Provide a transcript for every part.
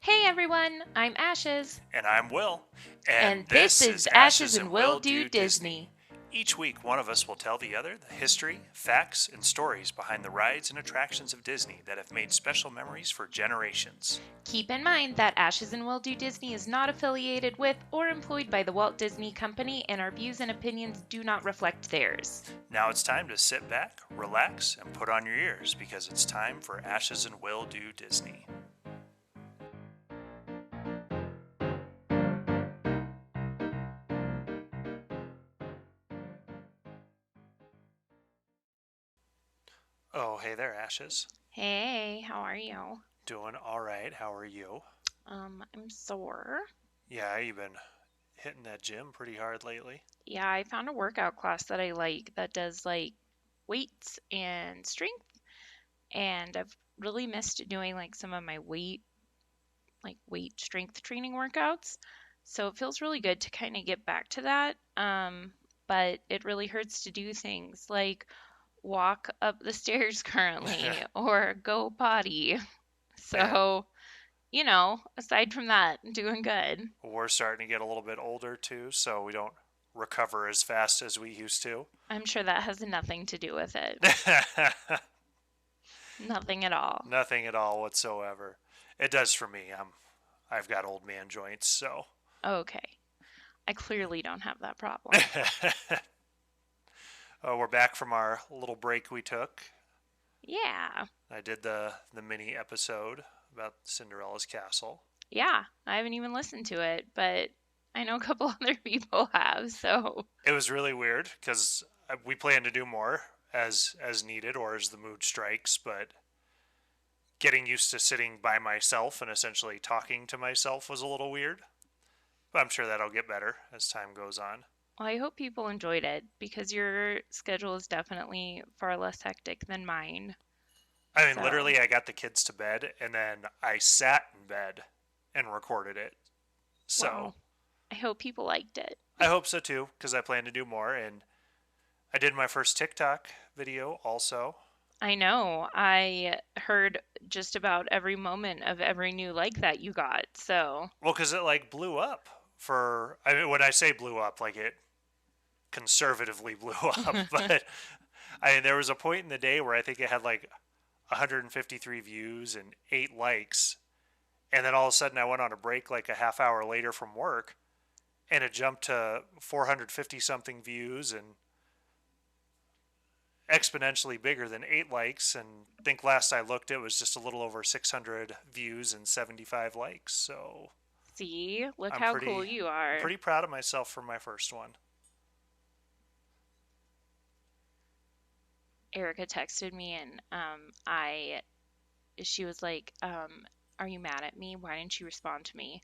Hey everyone, I'm Ashes, And I'm Will. And and this this is is Ashes Ashes and and Will Will Do Do Disney. Disney. Each week, one of us will tell the other the history, facts, and stories behind the rides and attractions of Disney that have made special memories for generations. Keep in mind that Ashes and Will Do Disney is not affiliated with or employed by the Walt Disney Company, and our views and opinions do not reflect theirs. Now it's time to sit back, relax, and put on your ears because it's time for Ashes and Will Do Disney. Oh, hey there, Ashes. Hey, how are you? Doing all right. How are you? I'm sore. Yeah, you've been hitting that gym pretty hard lately. Yeah, I found a workout class that I like that does weights and strength, and I've really missed doing some of my weight strength training workouts. So it feels really good to kind of get back to that. But it really hurts to do things like walk up the stairs currently or go potty. And So, aside from that, doing good. we're starting to get a little bit older too, so we don't recover as fast as we used to. I'm sure that has nothing to do with it. Nothing at all. Nothing at all whatsoever. It does for me. I've got old man joints, so Okay. I clearly don't have that problem. we're back from our little break we took. Yeah. I did the mini episode about Cinderella's castle. Yeah. I haven't even listened to it, but I know a couple other people have, so. It was really weird because we plan to do more as needed or as the mood strikes, but getting used to sitting by myself and essentially talking to myself was a little weird. But I'm sure that'll get better as time goes on. Well, I hope people enjoyed it because your schedule is definitely far less hectic than mine. I mean, So, literally, I got the kids to bed and then I sat in bed and recorded it. So well, I hope people liked it. I hope so too, because I plan to do more. And I did my first TikTok video also. I know. I heard just about every moment of every new like that you got. So, Well, because it like blew up for, I mean, when I say blew up, like it conservatively blew up. But I mean, there was a point in the day where I think it had like 153 views and 8 likes. And then all of a sudden I went on a break like a half hour later from work and it jumped to 450 something views and exponentially bigger than 8 likes. And I think last I looked, it was just a little over 600 views and 75 likes. So see, look I'm how cool you are. pretty proud of myself for my first one. Erica texted me and she was like, are you mad at me? Why didn't you respond to me?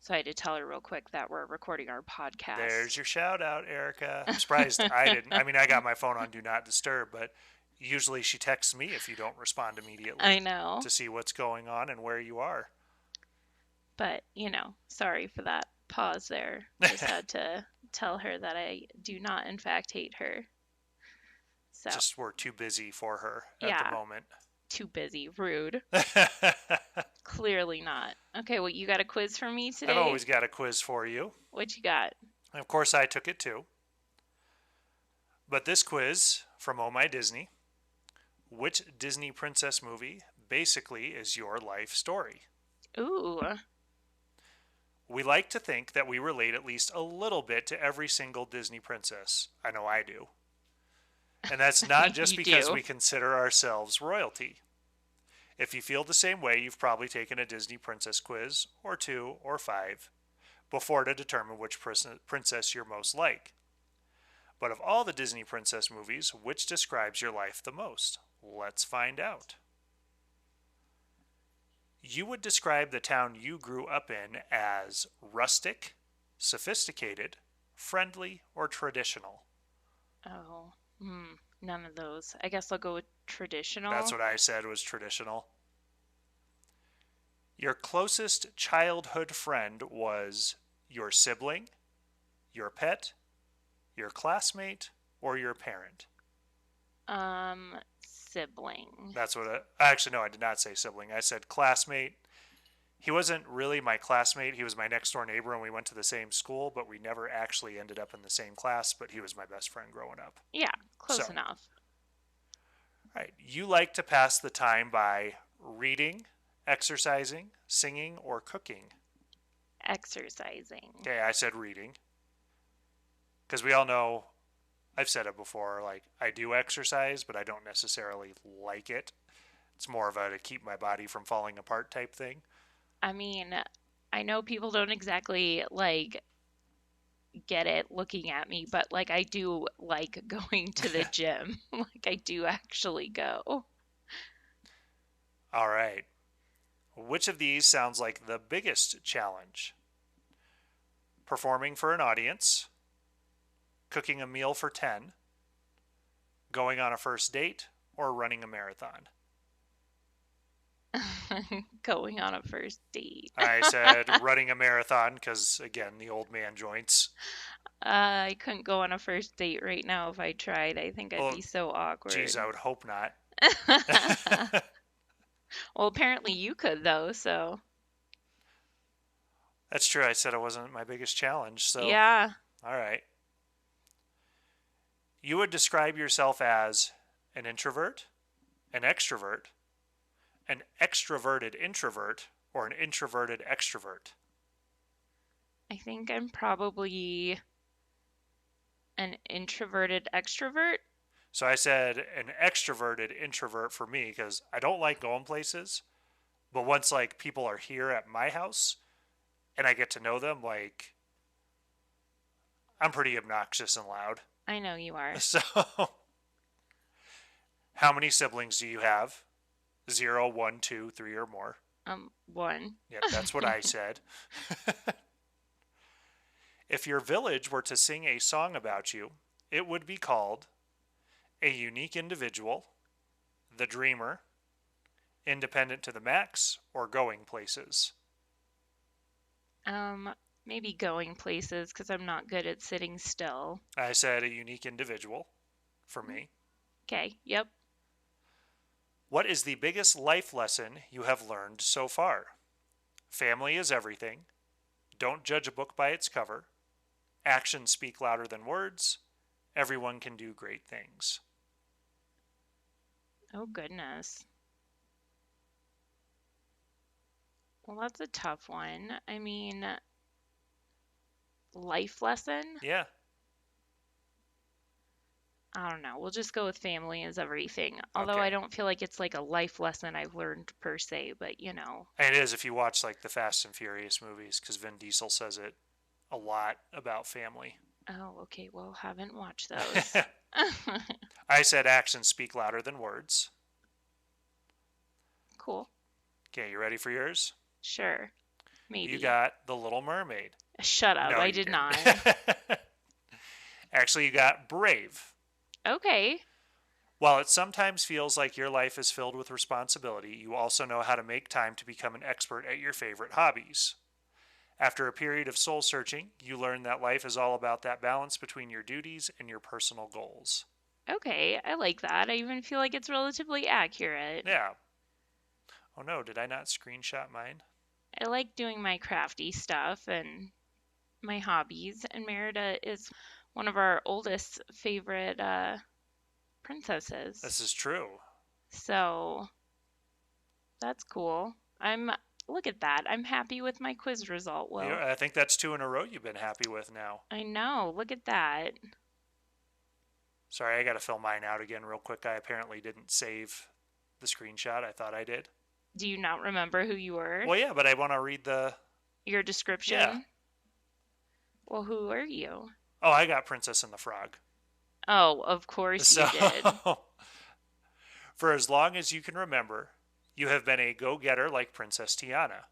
So I had to tell her real quick that we're recording our There's podcast. your shout out, Erica. I'm surprised I didn't. I mean, I got my phone on Do Not Disturb, but usually she texts me if you don't respond I immediately know. to see what's going on and where you are. But, sorry for that pause there. Just had to tell her that I do not, in fact, hate her. So, Just we're too busy for her at the yeah, moment. too busy. Rude. Clearly not. Okay, well, you got a quiz for me I've today? always got a quiz for you. What you got? And of course, I took it too. But this quiz from Oh My Disney: which Disney princess movie basically is your life story? Ooh, We like to think that we relate at least a little bit to every single Disney princess. I know I do. And that's not just you because do. we consider ourselves royalty. If you feel the same way, you've probably taken a Disney princess quiz, or two, or five, before to determine which princess you're most like. But of all the Disney princess movies, which describes your life the most? Let's find out. You would describe the town you grew up in as rustic, sophisticated, friendly, or traditional. Oh, none of those. I guess I'll go with That's traditional. what I said was traditional. Your closest childhood friend was your sibling, your pet, your classmate, or your parent. Sibling. That's what actually, no, I did not say sibling. I said classmate, He wasn't really my classmate. He was my next door neighbor and we went to the same school, but we never actually ended up in the same class, but he was my best friend growing up. Yeah, So, close enough. all right, you like to pass the time by reading, exercising, singing, or cooking. Exercising. Okay, I said reading. Because we all know, I've said it before, like, I do exercise, but I don't necessarily like it. It's more of a to keep my body from falling apart type thing. I mean, I know people don't exactly like get it looking at me, but like I do like going to the gym. Like I do actually go. All right. Which of these sounds like the biggest challenge? Performing for an audience, cooking a meal for 10, going on a first date, or running a marathon? Going on a first date. I said running a marathon because, again, the old man joints. I couldn't go on a first date right now if I tried. I think I'd Well, be so geez, awkward. I would hope not. Well, apparently you could though, so That's true. I said it wasn't my biggest challenge. So, yeah. all right. You would describe yourself as an introvert, an extrovert, an extroverted introvert, or an introverted extrovert. I think I'm probably an introverted extrovert. So I said an extroverted introvert for me because I don't like going places. But once like people are here at my house and I get to know them, like I'm pretty obnoxious and loud. I know you are. So how many siblings do you have? 0, 1, 2, 3, or more? One. Yep, that's what I said. If your village were to sing a song about you, it would be called A Unique Individual, The Dreamer, Independent to the Max, or Going Places. Maybe going places because I'm not good at sitting still. I said a unique individual for me. Okay, yep. What is the biggest life lesson you have learned so far? Family is everything. Don't judge a book by its cover. Actions speak louder than words. Everyone can do great things. Oh, goodness. Well, that's a tough one. I mean, life lesson? Yeah, I don't know. We'll just go with family is everything. Although I okay. don't feel like it's like a life lesson I've learned per se, but you know. And it is if you watch like the Fast and Furious movies, because Vin Diesel says it a lot about family. Oh, okay. Well, haven't watched those. I said actions speak louder than words. Cool. Okay, you ready for yours? Sure. You Maybe. got The Little Mermaid. Shut up. No, I you did didn't. not. Actually, you got Brave. Okay. While it sometimes feels like your life is filled with responsibility, you also know how to make time to become an expert at your favorite hobbies. After a period of soul searching, you learn that life is all about that balance between your duties and your personal goals. Okay. I like that. I even feel like it's relatively accurate. Yeah. Oh no, did I not screenshot mine? I like doing my crafty stuff and my hobbies, and Merida is one of our oldest favorite princesses. This is true. So that's cool. Look at that. I'm happy with my quiz result, Will. I think that's 2 in a row you've been happy with now. I know. Look at that. Sorry, I got to fill mine out again real quick. I apparently didn't save the screenshot. I thought I did. Do you not remember who you were? Well, yeah, but I want to read the. Your description? Yeah. Well, who are you? Oh, I got Princess and the Frog. Oh, of course So, you did. for as long as you can remember, you have been a go getter like Princess Tiana.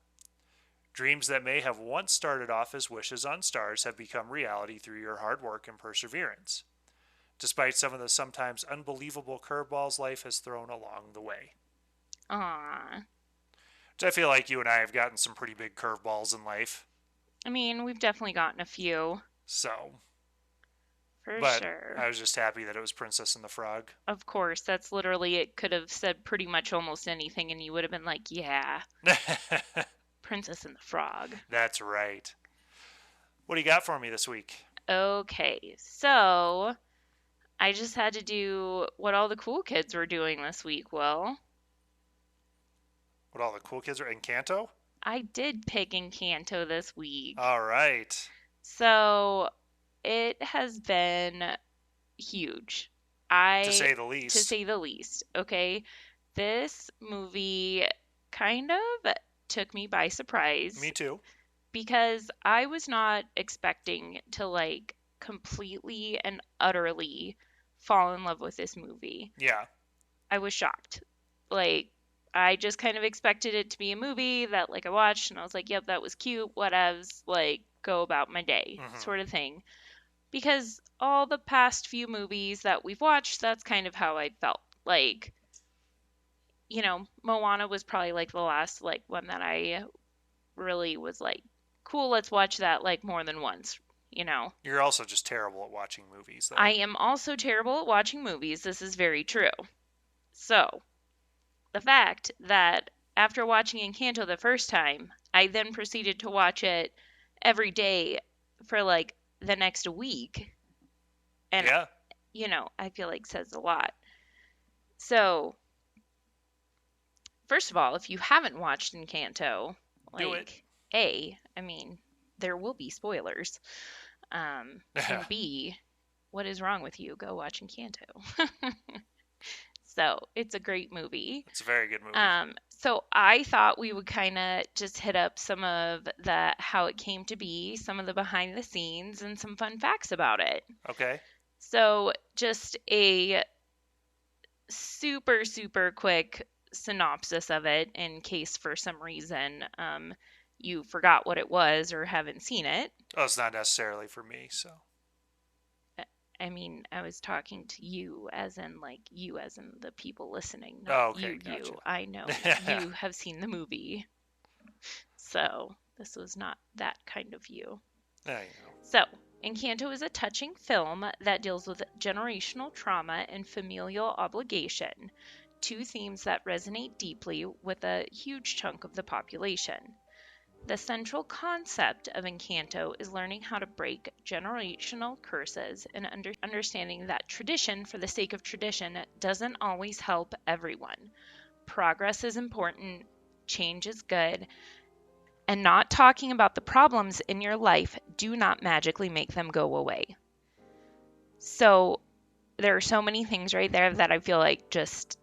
Dreams that may have once started off as wishes on stars have become reality through your hard work and perseverance, despite some of the sometimes unbelievable curveballs life has thrown along the way. Aw. Which I feel like you and I have gotten some pretty big curveballs in life. I mean, we've definitely gotten a few. So, For but sure. I was just happy that it was Princess and the Frog. Of course, that's literally, it could have said pretty much almost anything, and you would have been like, yeah, Princess and the Frog. That's right. What do you got for me this week? Okay, so I just had to do what all the cool kids were doing this week, Will. What all the cool kids are? Encanto? I did pick Encanto this week. All right. So it has been huge. To I, say the to least. say the least, okay? This movie kind of took me by surprise Me too. because I was not expecting to like completely and utterly fall in love with this movie. Yeah. I was shocked. Like, I just kind of expected it to be a movie that like I watched and I was like, yep, that was cute, whatevs, like go about my day, Mm-hmm. sort of thing. Because all the past few movies that we've watched, that's kind of how I felt. Like, Moana was probably like the last like one that I really was like, cool, let's watch that like more than once. You're also just terrible at watching movies, I though. am also terrible at watching movies. This is very true. So, the fact that after watching Encanto the first time, I then proceeded to watch it every day for like the next week, and Yeah. I feel like says a lot. So, first of all, if you haven't watched Encanto, Do it. like, I mean, there will be spoilers. And B, what is wrong with you? Go watch Encanto. So, it's a great movie. It's a very good movie. So I thought we would kind of just hit up some of the how it came to be, some of the behind the scenes, and some fun facts about it. Okay. So just a super, super quick synopsis of it in case for some reason you forgot what it was or haven't seen it. Oh, it's not necessarily for me, so. I mean, I was talking to you as in like you as in the people listening, Oh, not okay. you, Gotcha. you. I know you have seen the movie. So this was not that kind of you. There you go. So, Encanto is a touching film that deals with generational trauma and familial obligation, two themes that resonate deeply with a huge chunk of the population. The central concept of Encanto is learning how to break generational curses and understanding that tradition for the sake of tradition doesn't always help everyone. Progress is important, change is good, and not talking about the problems in your life do not magically make them go away. So there are so many things right there that I feel like just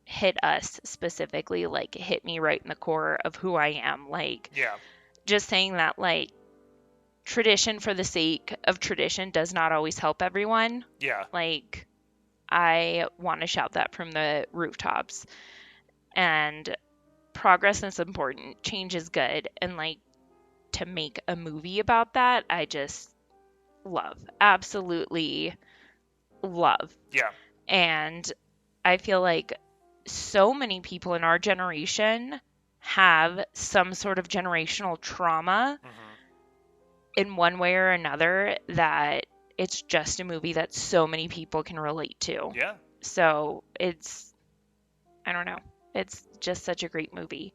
hit us specifically, like hit me right in the core of who I am. Like, Yeah. just saying that, like, tradition for the sake of tradition does not always help everyone. Yeah. Like, I want to shout that from the rooftops. And progress is important, change is good, and like to make a movie about that, I just love, absolutely love. Yeah. And I feel like so many people in our generation have some sort of generational trauma Mm-hmm. in one way or another that it's just a movie that so many people can relate to. Yeah. So I don't know, it's just such a great movie.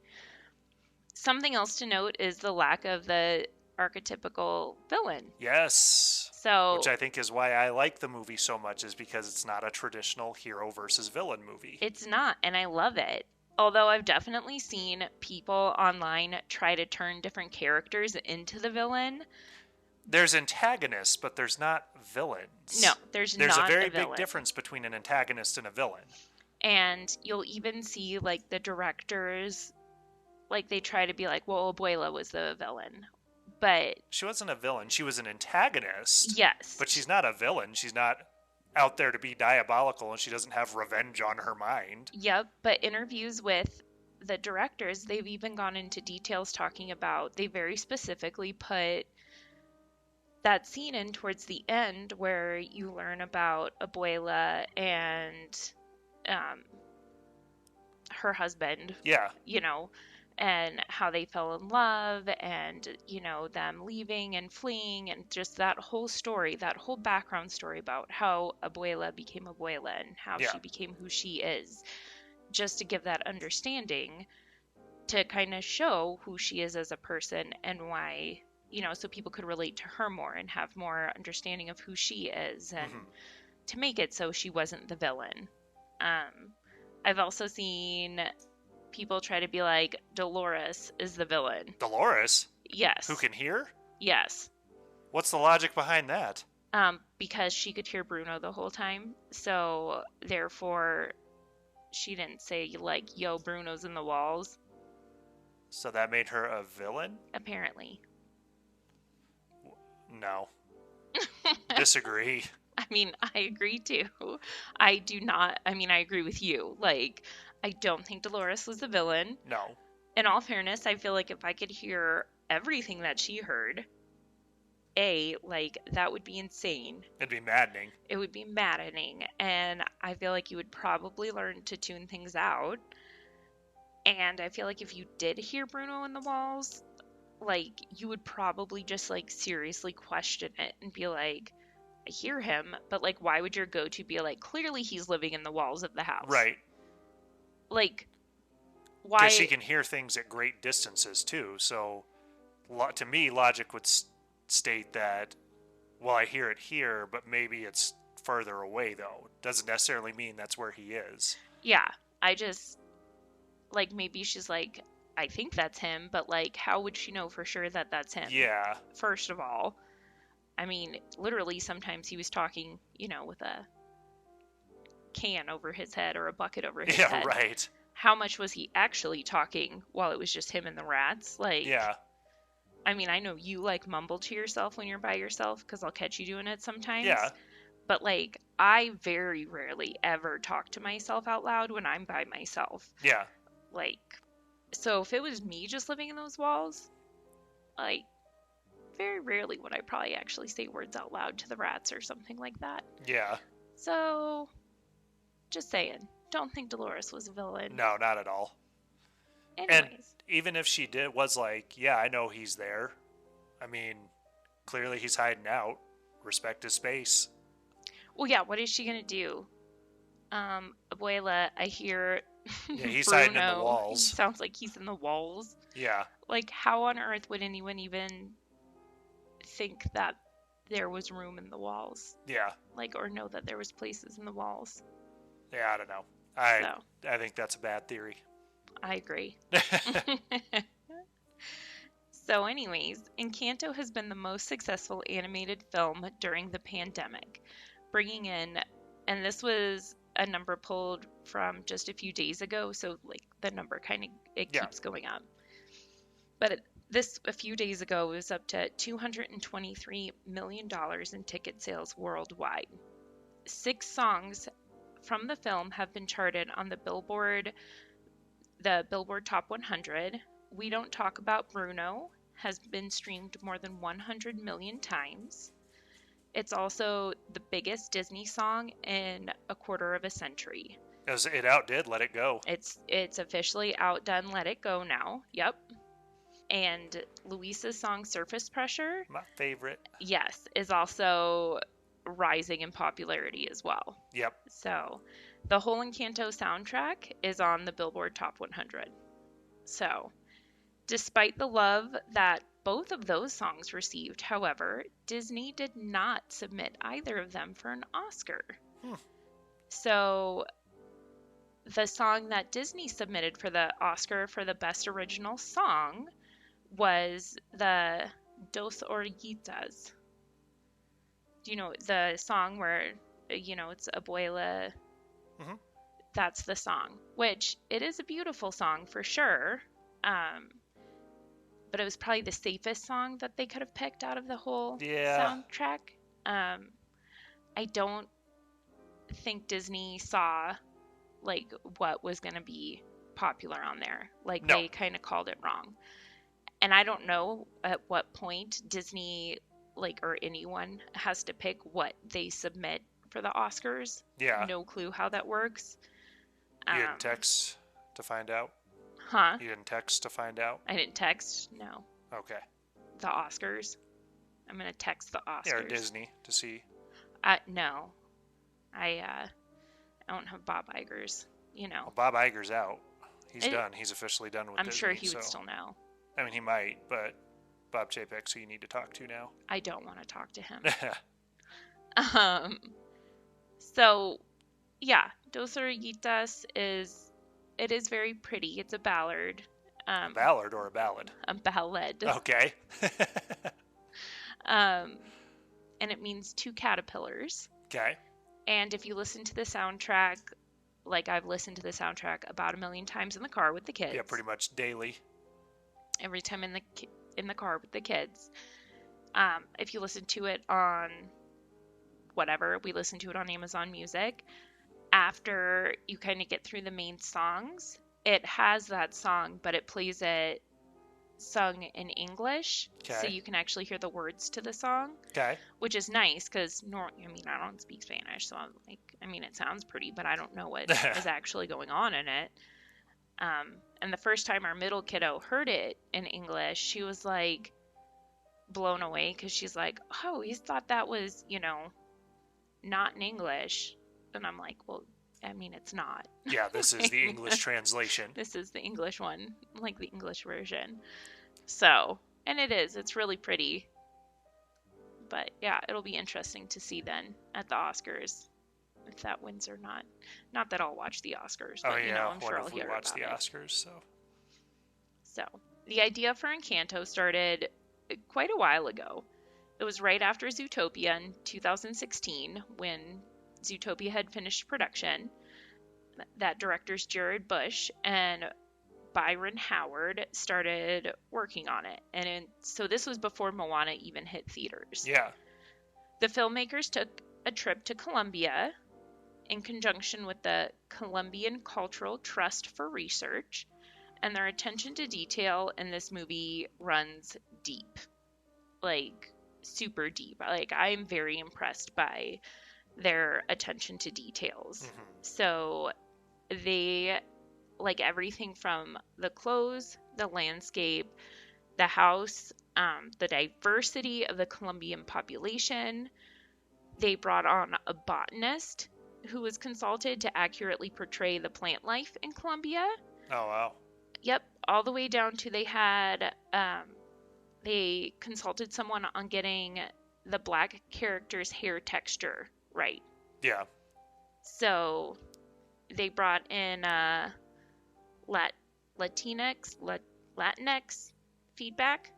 Something else to note is the lack of the archetypical villain. Yes. So, Which I think is why I like the movie so much, is because it's not a traditional hero versus villain movie. it's not, and I love it. Although I've definitely seen people online try to turn different characters into the villain. There's antagonists, but there's not villains. No, there's There's a not very a big villain. difference between an antagonist and a villain. And you'll even see like the directors, like they try to be like, well, Abuela was the villain. But She wasn't a villain. She was an antagonist. yes. But she's not a villain. She's not out there to be diabolical, and she doesn't have revenge on her mind. Yep, but interviews with the directors, they've even gone into details talking about, they very specifically put that scene in towards the end where you learn about Abuela and her husband, Yeah. And how they fell in love and, them leaving and fleeing and just that whole story, that whole background story about how Abuela became Abuela and how Yeah. she became who she is. Just to give that understanding, to kind of show who she is as a person and why, so people could relate to her more and have more understanding of who she is, and Mm-hmm. to make it so she wasn't the villain. I've also seen people try to be like, Dolores is the villain. Dolores? Who Yes. can hear? Yes. What's the logic behind that? Because she could hear Bruno the whole time. So therefore, she didn't say, like, yo, Bruno's in the walls, So that made her a villain? apparently. No. Disagree. I mean, I agree too. I do not, I mean, I agree with you. Like, I don't think Dolores was the villain. No. In all fairness, I feel like if I could hear everything that she heard, like, that would be insane. It'd be maddening. It would be maddening. And I feel like you would probably learn to tune things out. And I feel like if you did hear Bruno in the walls, like, you would probably just, like, seriously question it and be like, I hear him, but, like, why would your go-to be like, clearly he's living in the walls of the house? Right. Like, why? Because she can hear things at great distances, too. So, to me, logic would state that, well, I hear it here, but maybe it's further away, though. Doesn't necessarily mean that's where he is. Yeah, I just, like, maybe she's like, I think that's him, but, like, how would she know for sure that that's him? Yeah. First of all, I mean, literally sometimes he was talking, with a can over his head or a bucket over his head. Yeah, right. How much was he actually talking while it was just him and the rats? Like, yeah. I mean, I know you, like, mumble to yourself when you're by yourself, because I'll catch you doing it sometimes. Yeah. But, like, I very rarely ever talk to myself out loud when I'm by myself. Yeah. Like, so if it was me just living in those walls, like, very rarely would I probably actually say words out loud to the rats or something like that. Yeah. So, just saying. Don't think Dolores was a villain. No, not at all. Anyways. And even if she was like, yeah, I know he's there. I mean, clearly he's hiding out. Respect his space. Well, yeah, what is she going to do? Abuela, I hear Yeah, he's Bruno, hiding in the walls. He sounds like he's in the walls. Yeah. Like, how on earth would anyone even think that there was room in the walls? Yeah. Like, or know that there was places in the walls? Yeah, I don't know. I think that's a bad theory. I agree. So anyways, Encanto has been the most successful animated film during the pandemic, bringing in, and this was a number pulled from just a few days ago, so, like, the number kind of, it keeps going up. But a few days ago, it was up to $223 million in ticket sales worldwide. 6 songs from the film have been charted on the Billboard Top 100. We Don't Talk About Bruno has been streamed more than 100 million times. It's also the biggest Disney song in a quarter of a century. It outdid Let It Go. It's officially outdone Let It Go now. Yep. And Luisa's song Surface Pressure, my favorite, yes, is also rising in popularity as well. Yep. So the whole Encanto soundtrack is on the Billboard Top 100. So despite the love that both of those songs received, however, Disney did not submit either of them for an Oscar. So the song that Disney submitted for the Oscar for the Best Original Song was the Dos Oruguitas. Do you know the song where, it's Abuela? Mm-hmm. That's the song, which it is a beautiful song for sure. But it was probably the safest song that they could have picked out of the whole soundtrack. I don't think Disney saw, like, what was going to be popular on there. Like, No. They kind of called it wrong. And I don't know at what point Disney, like, or anyone has to pick what they submit for the Oscars. Yeah. No clue how that works. You didn't text to find out? Huh? You didn't text to find out? I didn't text, no. Okay. The Oscars? I'm going to text the Oscars. Yeah, or Disney to see. No. I don't have Bob Iger's, Well, Bob Iger's out. He's done. He's officially done with I'm Disney. sure he so would still know. I mean, he might, but Bob Chapek's who you need to talk to now. I don't want to talk to him. So, yeah, Dos Oruguitas is very pretty. It's a ballad. A ballad or a ballad? A ballad. Okay. And it means two caterpillars. Okay. And if you listen to the soundtrack, like I've listened to the soundtrack about 1,000,000 times in the car with the kids. Yeah, pretty much daily. Every time in the car with the kids. If you listen to it on whatever, we listen to it on Amazon Music. After you kind of get through the main songs, it has that song, but it plays it sung in English, so you can actually hear the words to the song. Okay. Which is nice because I don't speak Spanish, so I'm like, it sounds pretty, but I don't know what is actually going on in it. And the first time our middle kiddo heard it in English, she was like blown away because she's like, "Oh, he thought that was, not in English." And I'm like, "Well, it's not." Yeah, this is the English translation. This is the English one, like the English version. So, and it's really pretty. But yeah, it'll be interesting to see then at the Oscars if that wins or not. Not that I'll watch the Oscars, but I'm sure I'll hear about it. watch the Oscars, So, the idea for Encanto started quite a while ago. It was right after Zootopia in 2016 when Zootopia had finished production. That directors Jared Bush and Byron Howard started working on it. And so this was before Moana even hit theaters. Yeah. The filmmakers took a trip to Colombia in conjunction with the Colombian Cultural Trust for Research, and their attention to detail in this movie runs deep. Like, super deep. Like, I'm very impressed by their attention to details. Mm-hmm. So, they, like, everything from the clothes, the landscape, the house, the diversity of the Colombian population. They brought on a botanist who was consulted to accurately portray the plant life in Colombia. Oh, wow. Yep, all the way down to they consulted someone on getting the black character's hair texture right. Yeah. So they brought in Latinx feedback.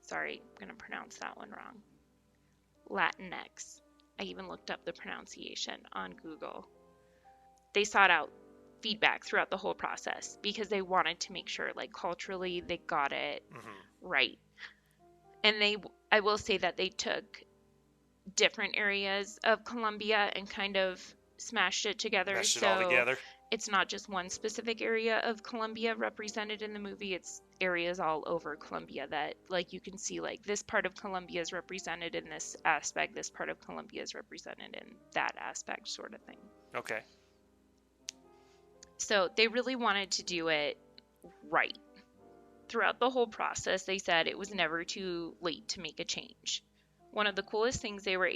Sorry, I'm going to pronounce that one wrong. Latinx. I even looked up the pronunciation on Google. They sought out feedback throughout the whole process because they wanted to make sure, like, culturally they got it right. And I will say that they took different areas of Colombia and kind of smashed it together. Meshed it all together. It's not just one specific area of Colombia represented in the movie. It's areas all over Colombia that, like, you can see, like, this part of Colombia is represented in this aspect, this part of Colombia is represented in that aspect, sort of thing. Okay. So they really wanted to do it right. Throughout the whole process, they said it was never too late to make a change. One of the coolest things they were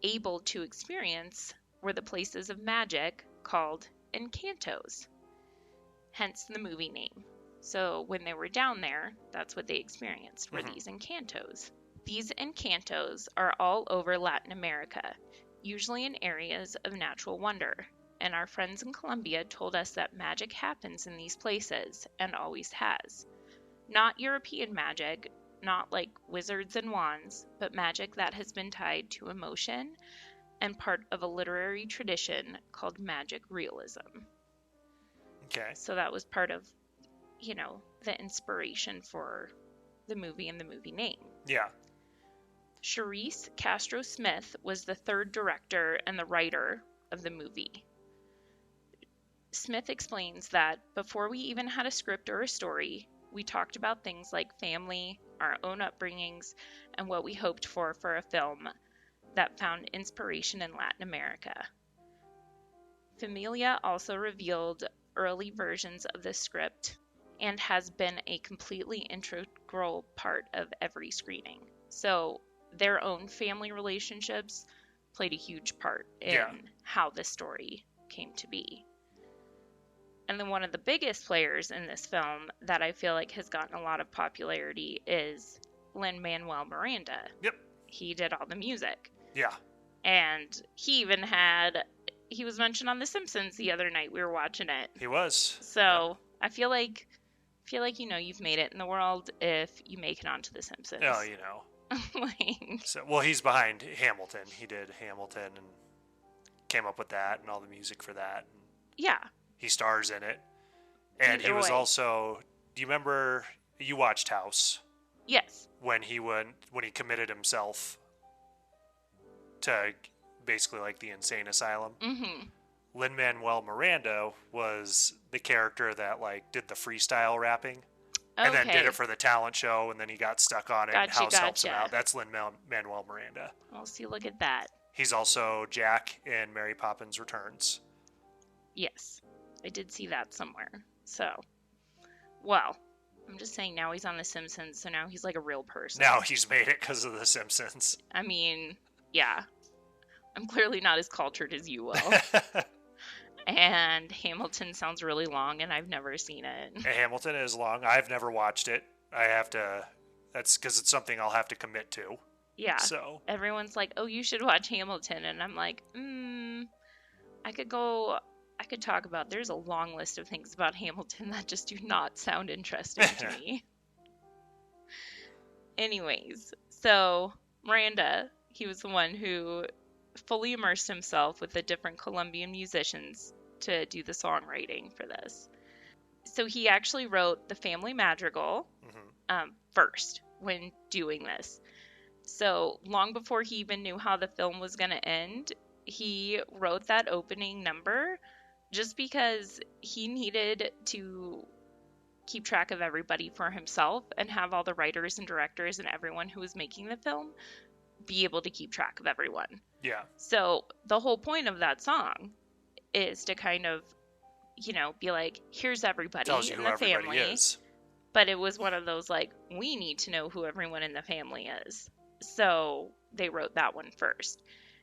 able to experience were the places of magic called Encantos, hence the movie name. So when they were down there, that's what they experienced, were these Encantos. These Encantos are all over Latin America, usually in areas of natural wonder. And our friends in Colombia told us that magic happens in these places, and always has. Not European magic, not like wizards and wands, but magic that has been tied to emotion and part of a literary tradition called magic realism. Okay. So that was part of, the inspiration for the movie and the movie name. Yeah. Charisse Castro Smith was the third director and the writer of the movie. Smith explains that before we even had a script or a story, we talked about things like family, our own upbringings, and what we hoped for a film that found inspiration in Latin America. Familia also revealed early versions of the script and has been a completely integral part of every screening. So their own family relationships played a huge part in how this story came to be. And then one of the biggest players in this film that I feel like has gotten a lot of popularity is Lin-Manuel Miranda. Yep. He did all the music. Yeah. And he was mentioned on The Simpsons the other night. We were watching it. He was. So I feel like you've made it in the world if you make it onto The Simpsons. Oh, well, he's behind Hamilton. He did Hamilton and came up with that and all the music for that. Yeah. He stars in it. And he was also, do you remember, you watched House? Yes. When he committed himself to basically like the insane asylum. Mm-hmm. Lin-Manuel Miranda was the character that like did the freestyle rapping. And then did it for the talent show, and then he got stuck on it, and House helps him out. That's Lin-Manuel Miranda. Well, see, look at that. He's also Jack in Mary Poppins Returns. Yes, I did see that somewhere. So, well, I'm just saying now he's on The Simpsons, so now he's like a real person. Now he's made it because of The Simpsons. I mean, yeah. I'm clearly not as cultured as you will. And Hamilton sounds really long, and I've never seen it. Hamilton is long. I've never watched it. That's because it's something I'll have to commit to. Yeah. So everyone's like, oh, you should watch Hamilton. And I'm like, I could talk about, there's a long list of things about Hamilton that just do not sound interesting to me. Anyways, so Miranda, he was the one who fully immersed himself with the different Colombian musicians to do the songwriting for this. So he actually wrote the Family Madrigal first when doing this. So long before he even knew how the film was going to end, he wrote that opening number just because he needed to keep track of everybody for himself and have all the writers and directors and everyone who was making the film be able to keep track of everyone. Yeah. So the whole point of that song is to kind of, be like, here's everybody in the family. Is. But it was one of those like, we need to know who everyone in the family is. So they wrote that one first.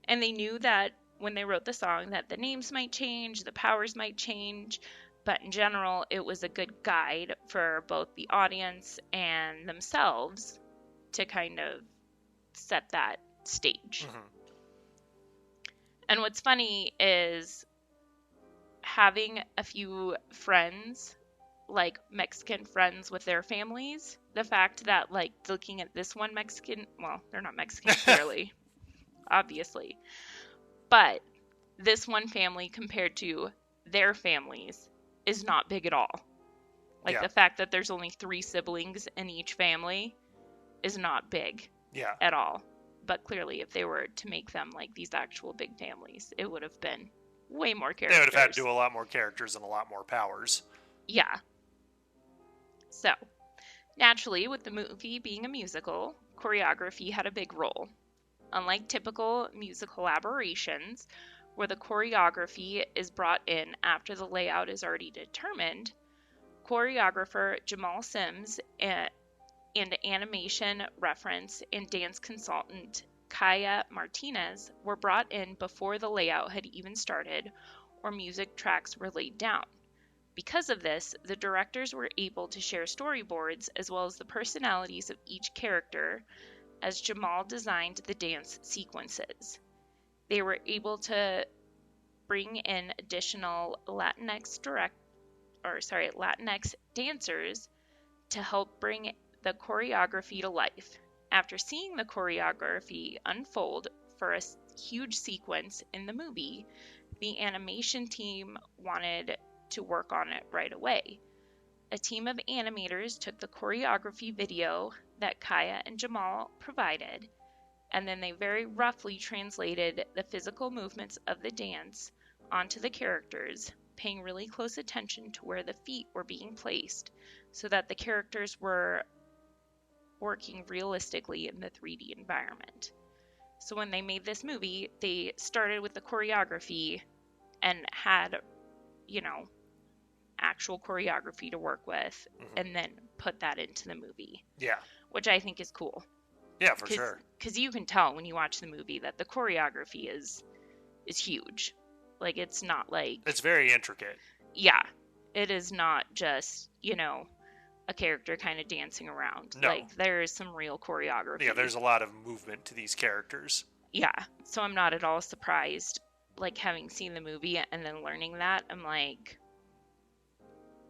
And they knew that when they wrote the song that the names might change, the powers might change, but in general, it was a good guide for both the audience and themselves to kind of set that stage. Mm-hmm. And what's funny is having a few friends, like Mexican friends with their families, the fact that like looking at this one Mexican, well, they're not Mexican clearly, obviously, but this one family compared to their families is not big at all. Like the fact that there's only 3 siblings in each family is not big at all. But clearly, if they were to make them like these actual big families, it would have been way more characters. They would have had to do a lot more characters and a lot more powers. Yeah. So, naturally, with the movie being a musical, choreography had a big role. Unlike typical music collaborations, where the choreography is brought in after the layout is already determined, choreographer Jamal Sims and animation reference and dance consultant Kaya Martinez were brought in before the layout had even started or music tracks were laid down. Because of this, the directors were able to share storyboards as well as the personalities of each character as Jamal designed the dance sequences. They were able to bring in additional Latinx dancers to help bring the choreography to life. After seeing the choreography unfold for a huge sequence in the movie, the animation team wanted to work on it right away. A team of animators took the choreography video that Kaya and Jamal provided, and then they very roughly translated the physical movements of the dance onto the characters, paying really close attention to where the feet were being placed so that the characters were working realistically in the 3D environment. So when they made this movie, they started with the choreography and had, actual choreography to work with, and then put that into the movie. Yeah. Which I think is cool. Yeah, for sure. Because you can tell when you watch the movie that the choreography is huge. Like, it's not like... It's very intricate. Yeah. It is not just, a character kind of dancing around. No. Like, there is some real choreography. Yeah, there's a lot of movement to these characters. Yeah, so I'm not at all surprised, like, having seen the movie and then learning that. I'm like,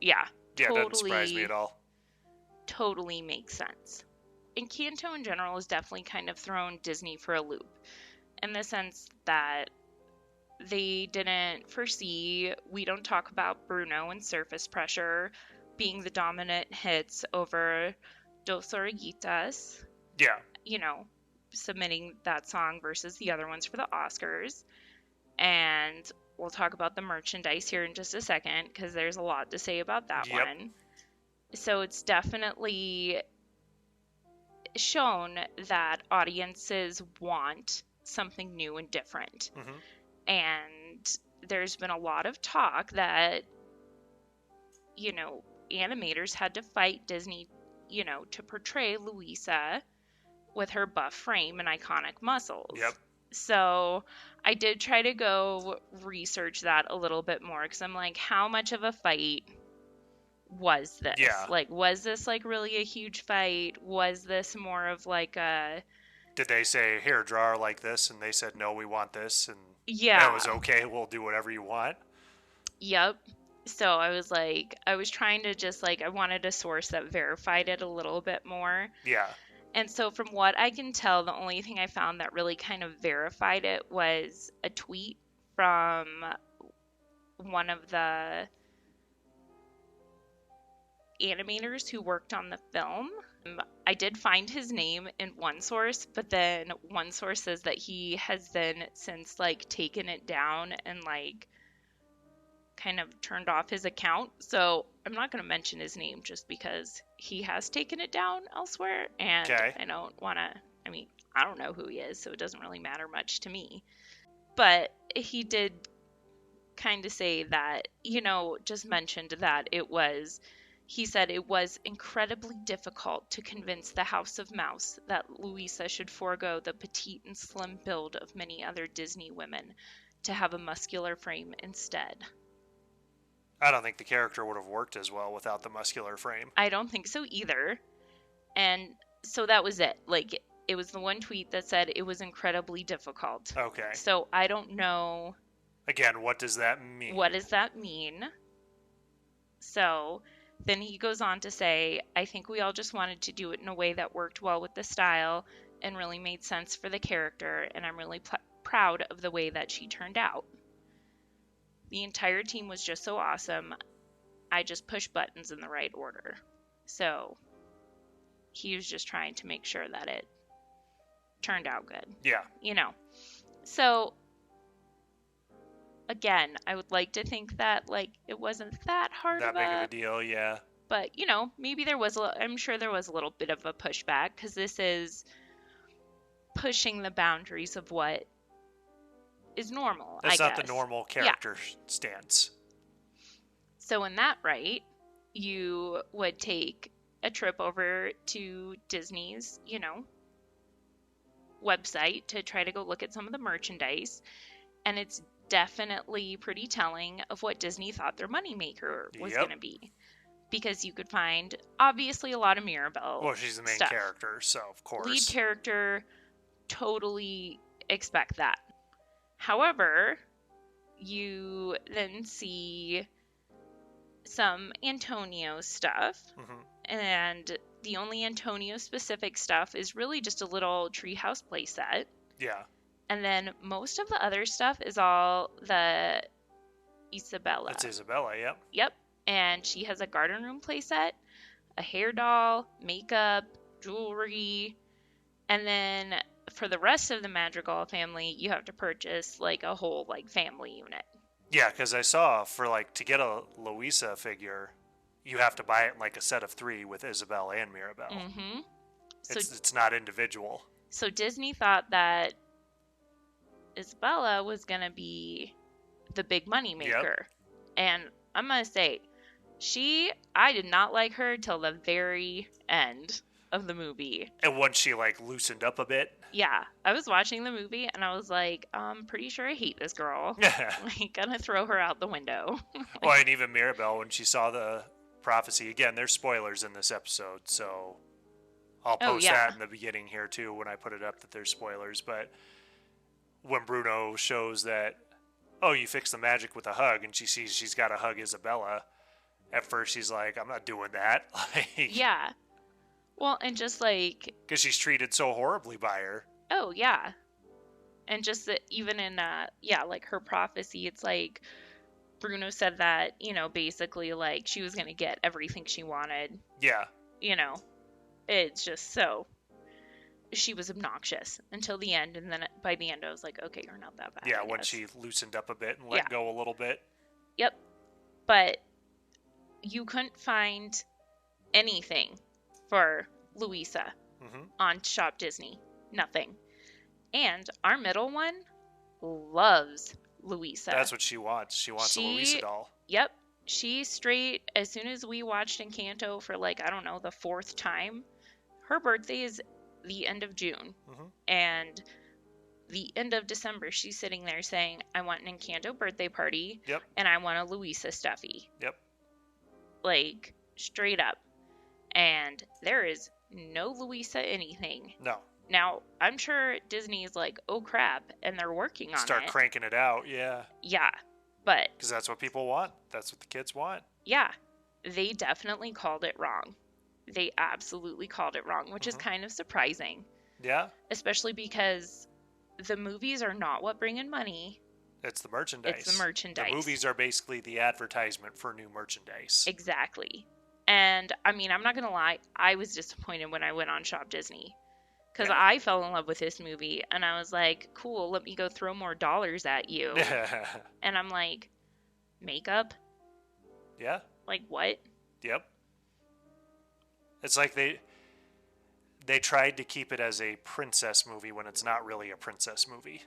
yeah, Yeah, it doesn't surprise me at all. Totally makes sense. Encanto in general has definitely kind of thrown Disney for a loop, in the sense that they didn't foresee We Don't Talk About Bruno and Surface Pressure being the dominant hits over Dos Oruguitas. Yeah. Submitting that song versus the other ones for the Oscars. And we'll talk about the merchandise here in just a second, because there's a lot to say about that one. So it's definitely shown that audiences want something new and different. Mm-hmm. And there's been a lot of talk that, animators had to fight Disney, to portray Luisa with her buff frame and iconic muscles. Yep. So I did try to go research that a little bit more, because I'm like, how much of a fight was this? Yeah. Like, was this like really a huge fight? Was this more of like a... Did they say, here, draw her like this? And they said, no, we want this. And yeah, that was okay. We'll do whatever you want. Yep. So I was trying to just like, I wanted a source that verified it a little bit more. Yeah. And so from what I can tell, the only thing I found that really kind of verified it was a tweet from one of the animators who worked on the film. I did find his name in one source, but then one source says that he has then since like taken it down and like kind of turned off his account. So I'm not going to mention his name just because he has taken it down elsewhere, and I don't want to, I don't know who he is, so it doesn't really matter much to me. But he did kind of say that, just mentioned that he said it was incredibly difficult to convince the House of Mouse that Louisa should forego the petite and slim build of many other Disney women to have a muscular frame instead. I don't think the character would have worked as well without the muscular frame. I don't think so either. And so that was it. Like, it was the one tweet that said it was incredibly difficult. Okay. So I don't know. Again, what does that mean? What does that mean? So then he goes on to say, I think we all just wanted to do it in a way that worked well with the style and really made sense for the character, and I'm really proud of the way that she turned out. The entire team was just so awesome. I just pushed buttons in the right order. So he was just trying to make sure that it turned out good. Yeah. So again, I would like to think that like it wasn't that hard that big of a deal, yeah. But maybe there was I'm sure there was a little bit of a pushback, because this is pushing the boundaries of what is normal. That's I not guess. The normal character stance. So in that right, you would take a trip over to Disney's, website to try to go look at some of the merchandise, and it's definitely pretty telling of what Disney thought their moneymaker was going to be. Because you could find, obviously, a lot of Mirabelle. Well, she's the main character, so of course. Lead character, totally expect that. However, you then see some Antonio stuff, and the only Antonio-specific stuff is really just a little treehouse playset. Yeah. And then most of the other stuff is all the Isabella. It's Isabella, yep. Yep. And she has a garden room playset, a hair doll, makeup, jewelry, and then for the rest of the Madrigal family, you have to purchase like a whole like family unit. Yeah, because I saw to get a Louisa figure, you have to buy it in like a set of 3 with Isabel and Mirabelle. Mm-hmm. It's not individual. So Disney thought that Isabella was going to be the big money maker. And I'm going to say, I did not like her till the very end. of the movie. And once she like loosened up a bit. Yeah, I was watching the movie and I was like, I'm pretty sure I hate this girl. Like, gonna throw her out the window. Well, and even Mirabelle, when she saw the prophecy, again, there's spoilers in this episode, so I'll Oh, post yeah. that in the beginning here too when I put it up that there's spoilers. But when Bruno shows that, oh, you fix the magic with a hug, and she sees she's got to hug Isabella, at first she's like, I'm not doing that. Like, Yeah. Well, and just like, because she's treated so horribly by her. oh, yeah. And just that even in, yeah, like her prophecy, it's like Bruno said that, you know, basically like she was going to get everything she wanted. Yeah. You know, it's just so. She was obnoxious until the end. And then by the end, I was like, okay, you're not that bad. Yeah, when she loosened up a bit and let Yeah. go a little bit. Yep. But you couldn't find anything for Louisa on Shop Disney. Nothing. And our middle one loves Louisa. That's what she wants. She wants a Louisa doll. Yep. She straight, as soon as we watched Encanto for like, I don't know, the 4th time, her birthday is the end of June. And the end of December, she's sitting there saying, I want an Encanto birthday party. Yep. And I want a Louisa stuffy. Yep. Like, straight up. And there is no Louisa anything. No. Now, I'm sure Disney's like, oh crap, and they're working on it. Start cranking it out, yeah. Yeah, but... because that's what people want. That's what the kids want. Yeah, they definitely called it wrong. They absolutely called it wrong, which is kind of surprising. Yeah. Especially because the movies are not what bring in money. It's the merchandise. It's the merchandise. The movies are basically the advertisement for new merchandise. Exactly. And, I mean, I'm not going to lie, I was disappointed when I went on Shop Disney. Because I fell in love with this movie, and I was like, cool, let me go throw more dollars at you. And I'm like, makeup? Yeah. Like, what? Yep. It's like they tried to keep it as a princess movie when it's not really a princess movie.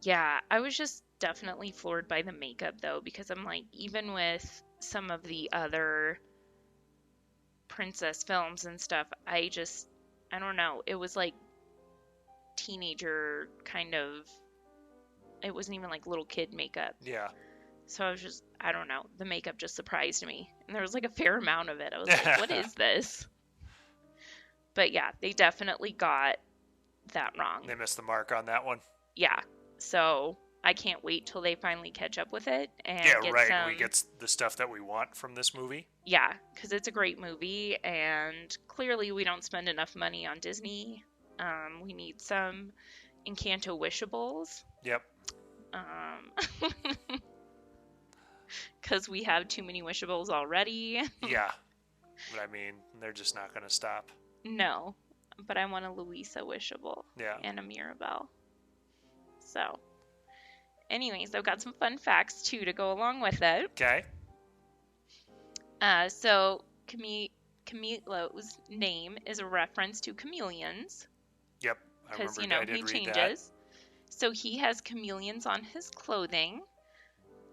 Yeah, I was just definitely floored by the makeup, though, because I'm like, even with some of the other princess films and stuff, I don't know. It was like teenager kind of, it wasn't even like little kid makeup. Yeah. So I was just, I don't know. The makeup just surprised me. And there was like a fair amount of it. I was like, what is this? But yeah, they definitely got that wrong. They missed the mark on that one. Yeah. So I can't wait till they finally catch up with it. And yeah, right. We get the stuff that we want from this movie. Yeah, because it's a great movie. And clearly we don't spend enough money on Disney. We need some Encanto wishables. Yep. Because we have too many wishables already. Yeah. But I mean, they're just not going to stop. No. But I want a Louisa wishable. Yeah. And a Mirabelle. So. Anyways, I've got some fun facts, too, to go along with it. Okay. So, Camilo's name is a reference to chameleons. Yep. Because, you know, he changes. That. So he has chameleons on his clothing,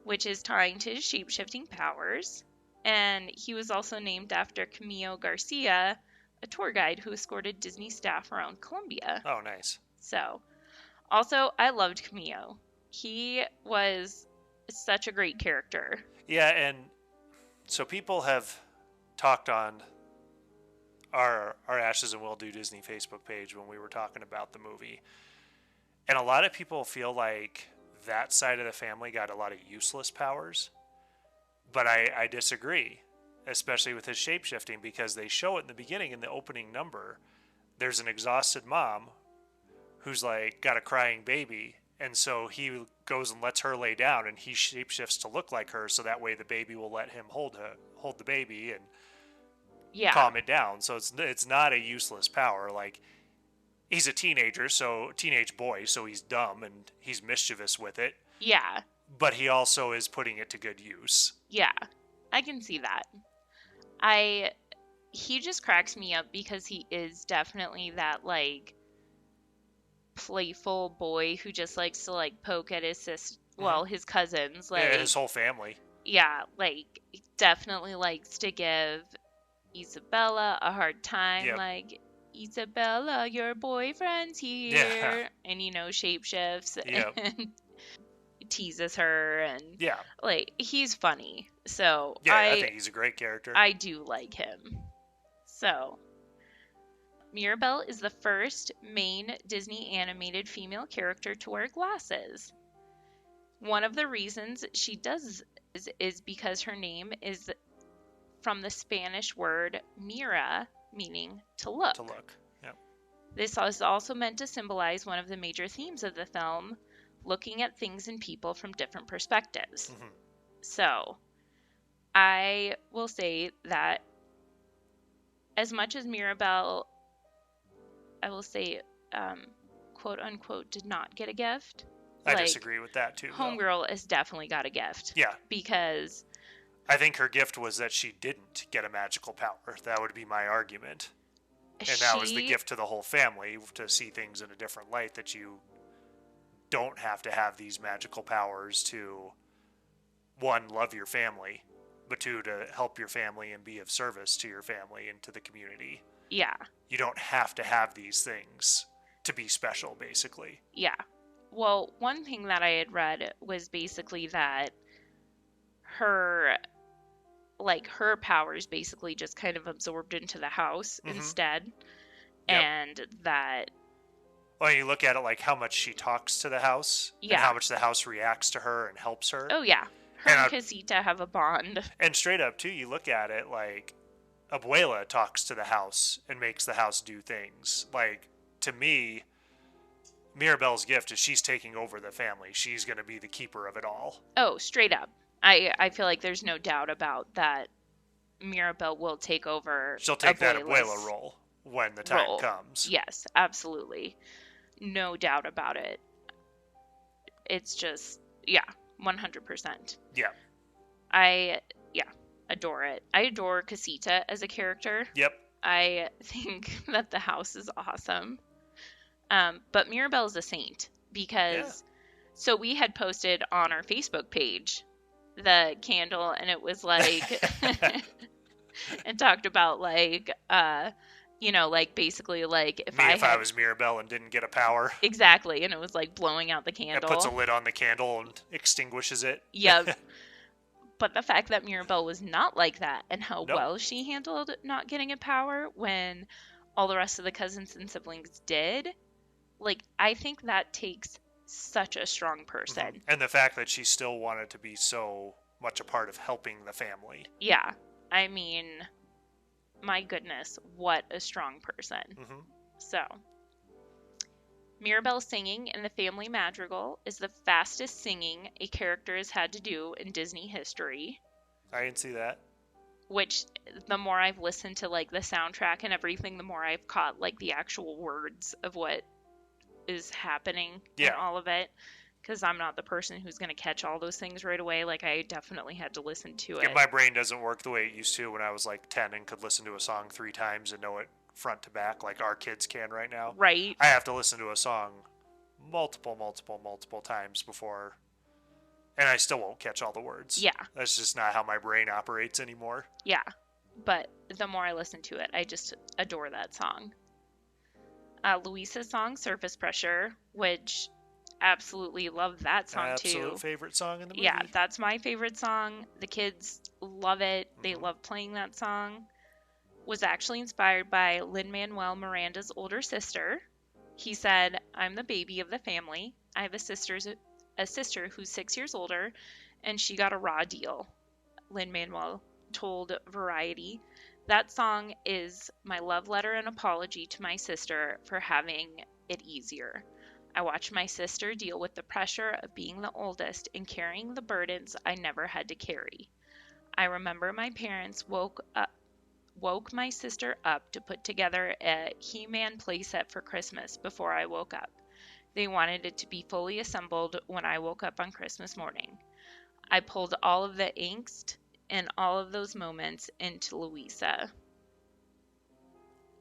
which is tying to his shape-shifting powers. And he was also named after Camilo Garcia, a tour guide who escorted Disney staff around Colombia. Oh, nice. So, also, I loved Camilo. He was such a great character. Yeah, and so people have talked on our Ashes and Will Do Disney Facebook page when we were talking about the movie. And a lot of people feel like that side of the family got a lot of useless powers. But I disagree, especially with his shape-shifting, because they show it in the beginning in the opening number. There's an exhausted mom who's like got a crying baby, and so he goes and lets her lay down, and he shapeshifts to look like her, so that way the baby will let him hold the baby and calm it down. So it's not a useless power. Like, he's a teenage boy, so he's dumb and he's mischievous with it. Yeah. But he also is putting it to good use. Yeah, I can see that. He just cracks me up because he is definitely that, like, playful boy who just likes to, like, poke at his his cousins. Like, yeah, his whole family. Yeah, like, definitely likes to give Isabella a hard time, Yep. like, Isabella, your boyfriend's Yeah. here, and shapeshifts Yep. and teases her, and Yeah. like, he's funny. So Yeah, I think he's a great character. I do like him. So Mirabelle is the first main Disney animated female character to wear glasses. One of the reasons she does is because her name is from the Spanish word mira, meaning to look. To look. Yep. This is also meant to symbolize one of the major themes of the film, looking at things and people from different perspectives. Mm-hmm. So, I will say that as much as Mirabelle, I will say, quote unquote, did not get a gift. I disagree with that too. Homegirl has definitely got a gift. Yeah. Because I think her gift was that she didn't get a magical power. That would be my argument. And that was the gift to the whole family, to see things in a different light, that you don't have to have these magical powers to, one, love your family, but two, to help your family and be of service to your family and to the community. Yeah. You don't have to have these things to be special, basically. Yeah. Well, one thing that I had read was basically that her powers basically just kind of absorbed into the house instead. Yep. And that... Well, you look at it like how much she talks to the house, and how much the house reacts to her and helps her. Oh, yeah. Her and Casita have a bond. And straight up, too, you look at it like Abuela talks to the house and makes the house do things. Like, to me, Mirabelle's gift is she's taking over the family. She's going to be the keeper of it all. Oh, straight up. I feel like there's no doubt about that. Mirabelle will take over. She'll take that Abuela role when the time comes. Yes, absolutely. No doubt about it. It's just, 100%. Yeah. I adore it. I adore Casita as a character. Yep. I think that the house is awesome. But Mirabelle's a saint because, so we had posted on our Facebook page the candle, and it was like, and talked about like, like basically like if I was Mirabelle and didn't get a power. Exactly, and it was like blowing out the candle. It puts a lid on the candle and extinguishes it. Yep. But the fact that Mirabelle was not like that, and how well she handled not getting a power when all the rest of the cousins and siblings did, like, I think that takes such a strong person. Mm-hmm. And the fact that she still wanted to be so much a part of helping the family. Yeah. I mean, my goodness, what a strong person. Mm-hmm. So, Mirabelle's singing in the family madrigal is the fastest singing a character has had to do in Disney history. I didn't see that. Which, the more I've listened to, like, the soundtrack and everything, the more I've caught, like, the actual words of what is happening in all of it. Because I'm not the person who's going to catch all those things right away. Like, I definitely had to listen to it. My brain doesn't work the way it used to when I was, like, 10 and could listen to a song 3 times and know it front to back, like our kids can right now. Right. I have to listen to a song multiple times before, and I still won't catch all the words. Yeah. That's just not how my brain operates anymore. Yeah. But the more I listen to it, I just adore that song. Luisa's song, Surface Pressure, which absolutely love that song too. Absolute favorite song in the movie. Yeah, that's my favorite song. The kids love it. They love playing that song. Was actually inspired by Lin-Manuel Miranda's older sister. He said, "I'm the baby of the family. I have a sister who's 6 years older, and she got a raw deal." Lin-Manuel told Variety, "That song is my love letter and apology to my sister for having it easier. I watched my sister deal with the pressure of being the oldest and carrying the burdens I never had to carry. I remember my parents woke my sister up to put together a He-Man playset for Christmas before I woke up. They wanted it to be fully assembled when I woke up on Christmas morning. I pulled all of the angst and all of those moments into Luisa."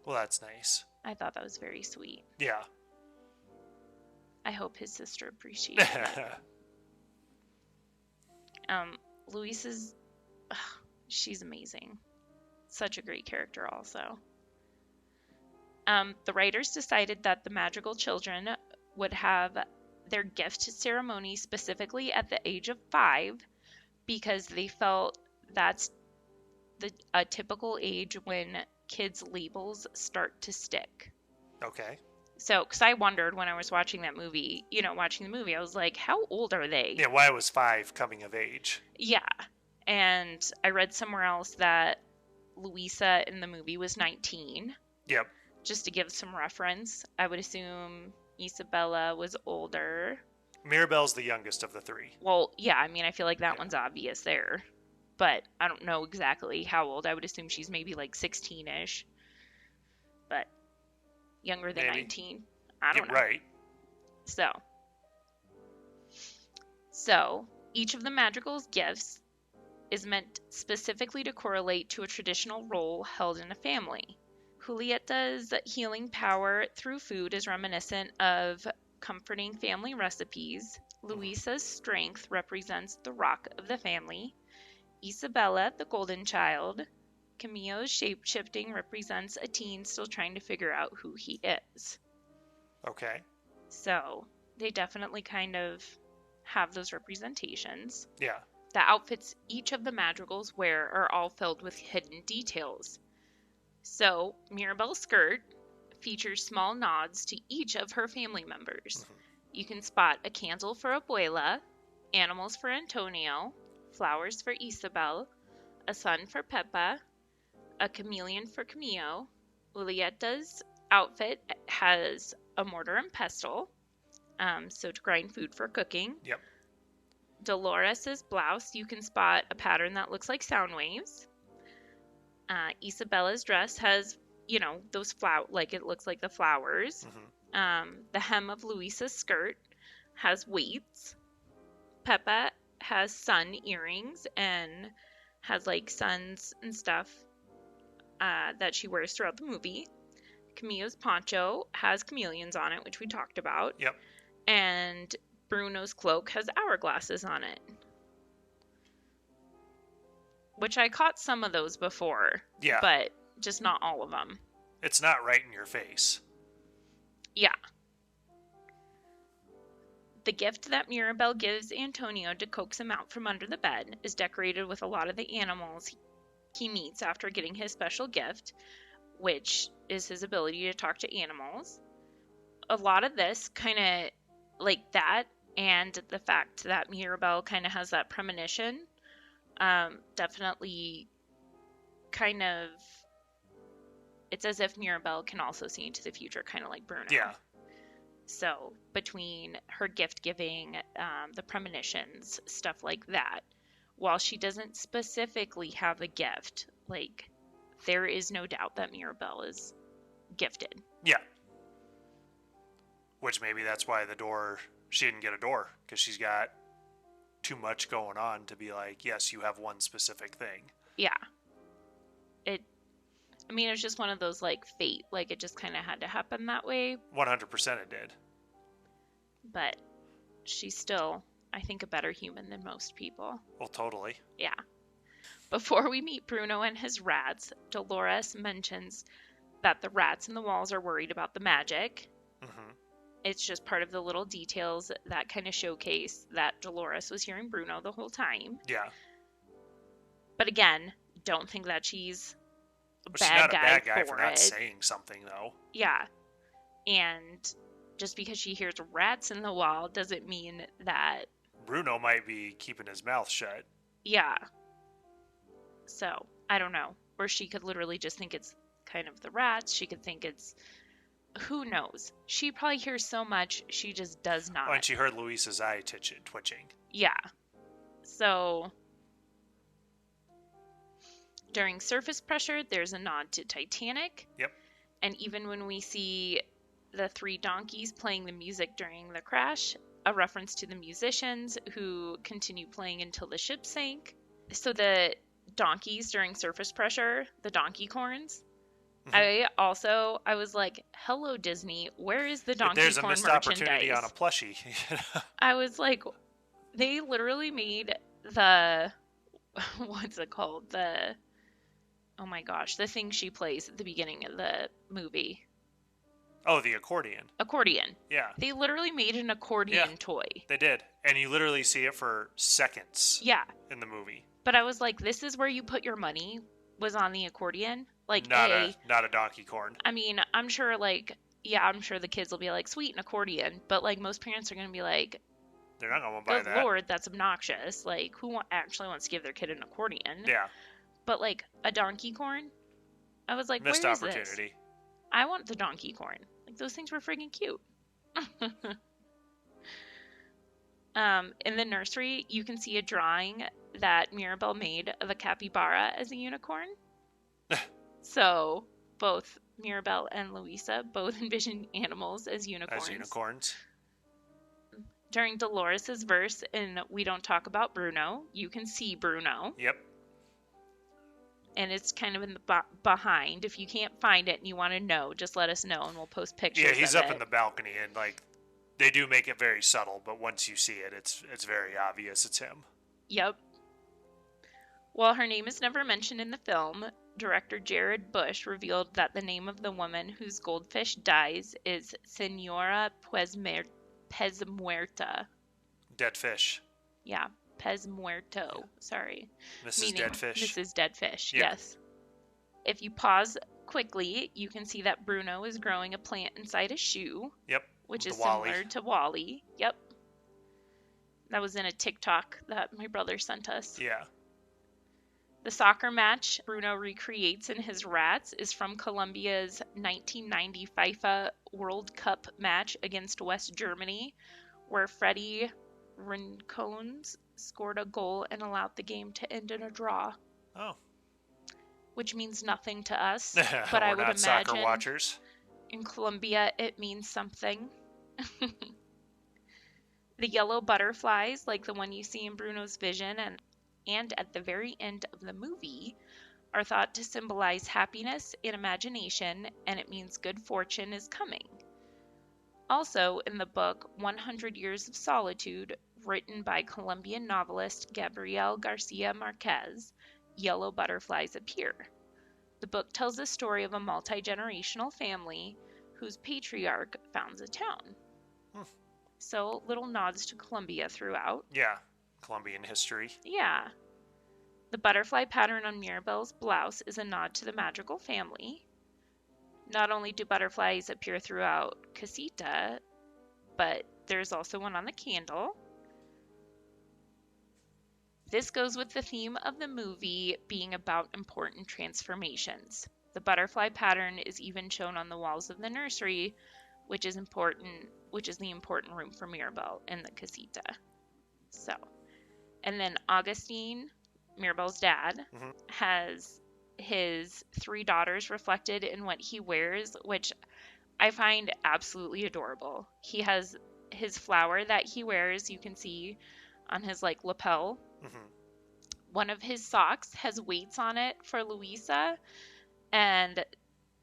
Well, that's nice. I thought that was very sweet. Yeah. I hope his sister appreciated it. Luisa's, she's amazing. such a great character also. The writers decided that the magical children would have their gift ceremony specifically at the age of 5 because they felt that's a typical age when kids' labels start to stick. Okay. So, because I wondered when I was watching that movie, watching the movie, I was like, how old are they? Yeah, why was 5 coming of age? Yeah. And I read somewhere else that Louisa in the movie was 19. Yep. Just to give some reference, I would assume Isabella was older. Mirabelle's the youngest of the 3. Well, yeah, I mean, I feel like that one's obvious there. But I don't know exactly how old. I would assume she's maybe like 16-ish. But younger than Maybe. 19. I don't know. Right. So, each of the madrigal's gifts is meant specifically to correlate to a traditional role held in a family. Julietta's healing power through food is reminiscent of comforting family recipes. Luisa's strength represents the rock of the family. Isabella, the golden child. Camillo's shape-shifting represents a teen still trying to figure out who he is. Okay. So, they definitely kind of have those representations. Yeah. The outfits each of the madrigals wear are all filled with hidden details. So, Mirabelle's skirt features small nods to each of her family members. Mm-hmm. You can spot a candle for Abuela, animals for Antonio, flowers for Isabel, a sun for Pepa, a chameleon for Camillo. Ulietta's outfit has a mortar and pestle, so to grind food for cooking. Yep. Dolores's blouse, you can spot a pattern that looks like sound waves. Isabella's dress has, those it looks like the flowers. Mm-hmm. The hem of Luisa's skirt has weights. Peppa has sun earrings and has like suns and stuff that she wears throughout the movie. Camillo's poncho has chameleons on it, which we talked about. Yep. And Bruno's cloak has hourglasses on it. Which I caught some of those before. Yeah. But just not all of them. It's not right in your face. Yeah. The gift that Mirabelle gives Antonio to coax him out from under the bed is decorated with a lot of the animals he meets after getting his special gift, which is his ability to talk to animals. A lot of this kind of like that, and the fact that Mirabelle kind of has that premonition, definitely kind of, it's as if Mirabelle can also see into the future, kind of like Bruno. Yeah. So between her gift giving, the premonitions, stuff like that, while she doesn't specifically have a gift, like, there is no doubt that Mirabelle is gifted. Yeah. Which maybe that's why she didn't get a door, because she's got too much going on to be like, yes, you have one specific thing. Yeah. It was just one of those, like, fate. Like, it just kind of had to happen that way. 100% it did. But she's still, I think, a better human than most people. Well, totally. Yeah. Before we meet Bruno and his rats, Dolores mentions that the rats in the walls are worried about the magic. Mm-hmm. It's just part of the little details that kind of showcase that Dolores was hearing Bruno the whole time. Yeah. But again, don't think that she's She's not a bad guy for not saying something, though. Yeah. And just because she hears rats in the wall doesn't mean that... Bruno might be keeping his mouth shut. Yeah. So, I don't know. Or she could literally just think it's kind of the rats. She could think it's... Who knows? She probably hears so much, she just does not. Oh, and she heard Luisa's eye twitching. Yeah. So... During surface pressure, there's a nod to Titanic. Yep. And even when we see the 3 donkeys playing the music during the crash, a reference to the musicians who continue playing until the ship sank. So the donkeys during surface pressure, the donkey corns. Mm-hmm. I was like, hello, Disney, where is the donkey There's corn a missed merchandise? opportunity on a plushie. I was like, they literally made the, what's it called? Oh my gosh, the thing she plays at the beginning of the movie. Oh, the accordion. Accordion. Yeah. They literally made an accordion toy. They did. And you literally see it for seconds. Yeah. In the movie. But I was like, this is where you put your money, was on the accordion. Like, not a donkey corn. I mean, I'm sure, like, yeah, I'm sure the kids will be like, sweet, an accordion. But, like, most parents are going to be like, they're not going to buy that. Good Lord, that's obnoxious. Like, who actually wants to give their kid an accordion? Yeah. But, like, a donkey corn? I was like, missed where is opportunity. This? I want the donkey corn. Like, those things were freaking cute. In the nursery, you can see a drawing that Mirabel made of a capybara as a unicorn. So, both Mirabel and Louisa both envision animals as unicorns. As unicorns. During Dolores' verse in We Don't Talk About Bruno, you can see Bruno. Yep. And it's kind of in the behind. If you can't find it and you want to know, just let us know and we'll post pictures. Yeah, he's up in the balcony, and like they do make it very subtle, but once you see it, it's very obvious it's him. Yep. While her name is never mentioned in the film, director Jared Bush revealed that the name of the woman whose goldfish dies is Senora Pez Muerta. Dead fish. Yeah. Pez Muerto, sorry. Mrs. Deadfish. Mrs. Deadfish, yeah. Yes. If you pause quickly, you can see that Bruno is growing a plant inside a shoe. Yep. Which is similar to Wally. Yep. That was in a TikTok that my brother sent us. Yeah. The soccer match Bruno recreates in his rats is from Colombia's 1990 FIFA World Cup match against West Germany, where Freddie Rincones scored a goal and allowed the game to end in a draw. Oh. Which means nothing to us, but I would imagine soccer watchers. In Colombia it means something. The yellow butterflies, like the one you see in Bruno's vision and at the very end of the movie, are thought to symbolize happiness and imagination, and it means good fortune is coming. Also, in the book 100 Years of Solitude, written by Colombian novelist Gabriel Garcia Marquez, yellow butterflies appear. The book tells the story of a multi-generational family whose patriarch founds a town. So, little nods to Colombia throughout. Yeah, Colombian history. Yeah. The butterfly pattern on Mirabel's blouse is a nod to the magical family. Not only do butterflies appear throughout Casita, but there's also one on the candle. This goes with the theme of the movie being about important transformations. The butterfly pattern is even shown on the walls of the nursery, which is the important room for Mirabel in the Casita. So, and then Augustine, Mirabel's dad, has his 3 daughters reflected in what he wears, which I find absolutely adorable. He has his flower that he wears, you can see on his like lapel. One of his socks has weights on it for Louisa, and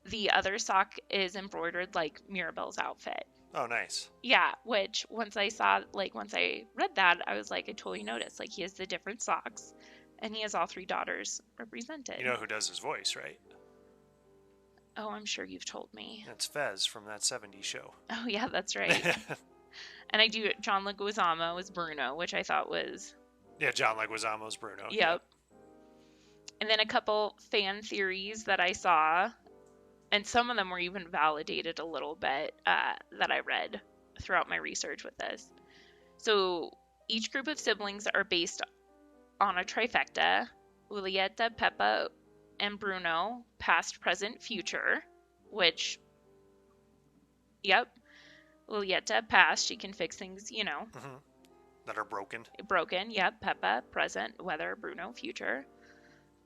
the other sock is embroidered like Mirabel's outfit. Oh, nice. Yeah, which once I read that, I was like, I totally noticed. Like, he has the different socks, and he has all 3 daughters represented. You know who does his voice, right? Oh, I'm sure you've told me. It's Fez from that 70s show. Oh, yeah, that's right. And I do, John Leguizamo is Bruno, which I thought was... Yeah, John Leguizamo's Bruno. Yep. And then a couple fan theories that I saw, and some of them were even validated a little bit, that I read throughout my research with this. So each group of siblings are based on a trifecta: Julieta, Peppa, and Bruno, past, present, future, which, yep, Julieta, past, she can fix things, you know. That are broken. Broken, yep. Peppa, present, weather, Bruno, future.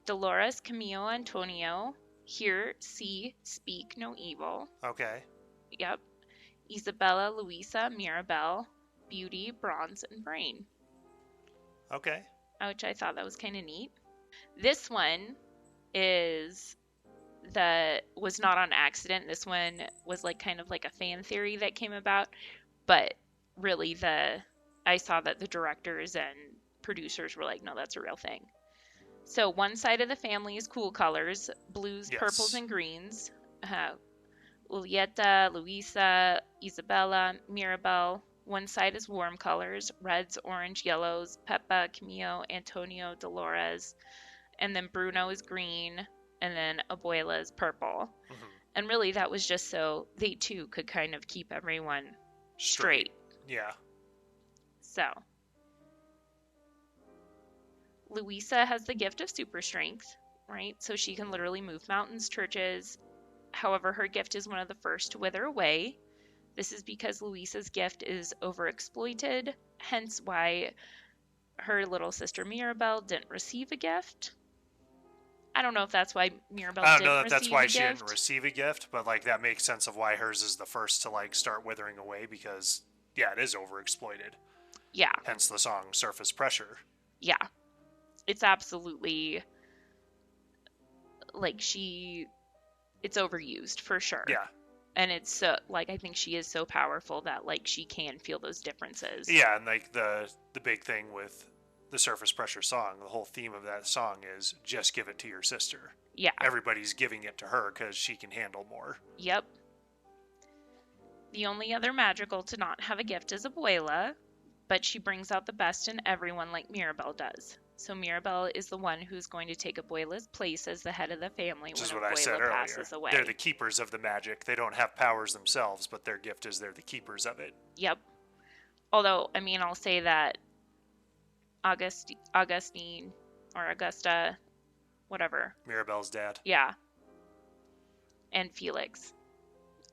Dolores, Camilo, Antonio, hear, see, speak no evil. Okay. Yep. Isabella, Luisa, Mirabel, beauty, bronze, and brain. Okay. Which I thought that was kind of neat. This one was not on accident. This one was like kind of like a fan theory that came about, but really I saw that the directors and producers were like, no, that's a real thing. So one side of the family is cool colors, blues, purples, Yes. and greens. Julieta, Luisa, Isabella, Mirabel. One side is warm colors, reds, orange, yellows, Peppa, Camilo, Antonio, Dolores. And then Bruno is green, and then Abuela is purple. Mm-hmm. And really that was just so they too could kind of keep everyone straight. Yeah. So Luisa has the gift of super strength, right? So she can literally move mountains, churches. However, her gift is one of the first to wither away. This is because Luisa's gift is overexploited, hence why her little sister Mirabel didn't receive a gift. I don't know if that's why Mirabel I don't know didn't that that's receive why a she didn't gift. receive a gift, but like that makes sense of why hers is the first to like start withering away because yeah, it is overexploited. Yeah, Hence the song Surface Pressure. yeah. It's absolutely like it's overused for sure. Yeah. And it's so, like, I think she is so powerful that like she can feel those differences. Yeah, and like the big thing with the Surface Pressure song, the whole theme of that song is just give it to your sister. Yeah. Everybody's giving it to her because she can handle more. Yep. The only other magical to not have a gift is Abuela, but she brings out the best in everyone like Mirabel does. So Mirabel is the one who's going to take Abuela's place as the head of the family Which when is what I said Abuela earlier. passes away. They're the keepers of the magic. They don't have powers themselves, but their gift is they're the keepers of it. Yep. Although, I mean, I'll say that Augustine or Augusta, whatever. Mirabel's dad. Yeah. And Felix,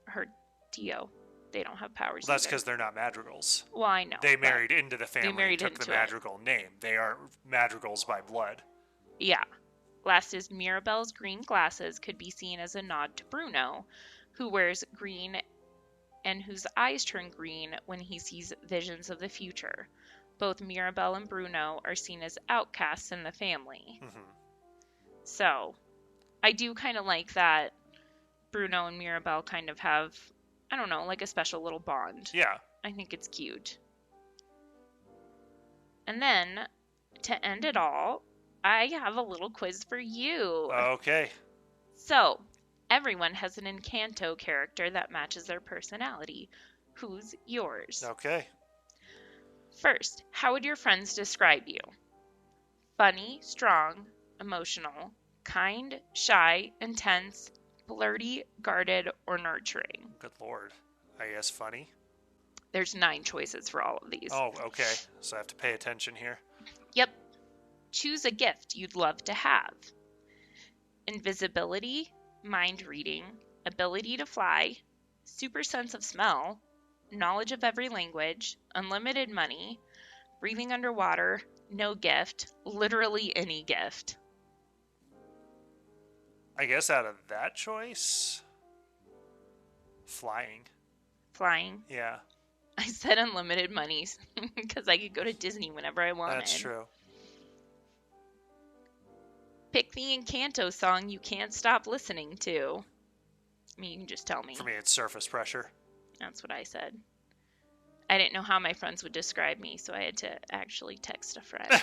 her Tio. They don't have powers. Well, that's because they're not madrigals. Well, I know. They married into the family and took the into madrigal name. They are madrigals by blood. Yeah. Last is Mirabel's green glasses could be seen as a nod to Bruno, who wears green and whose eyes turn green when he sees visions of the future. Both Mirabel and Bruno are seen as outcasts in the family. Mm-hmm. So, I do kind of like that Bruno and Mirabel kind of have, I don't know, like a special little bond. Yeah. I think it's cute. And then, to end it all, I have a little quiz for you. Okay. So, everyone has an Encanto character that matches their personality. Who's yours? Okay. First, how would your friends describe you? Funny, strong, emotional, kind, shy, intense, flirty, guarded, or nurturing? Good lord. I guess funny. There's 9 choices for all of these. Oh, okay. So I have to pay attention here. Yep. Choose a gift you'd love to have. Invisibility, mind reading, ability to fly, super sense of smell, knowledge of every language, unlimited money, breathing underwater, no gift, literally any gift. I guess out of that choice, flying. Flying. Yeah. I said unlimited money because I could go to Disney whenever I wanted. That's true. Pick the Encanto song you can't stop listening to. I mean, you can just tell me. For me, it's Surface Pressure. That's what I said. I didn't know how my friends would describe me, so I had to actually text a friend.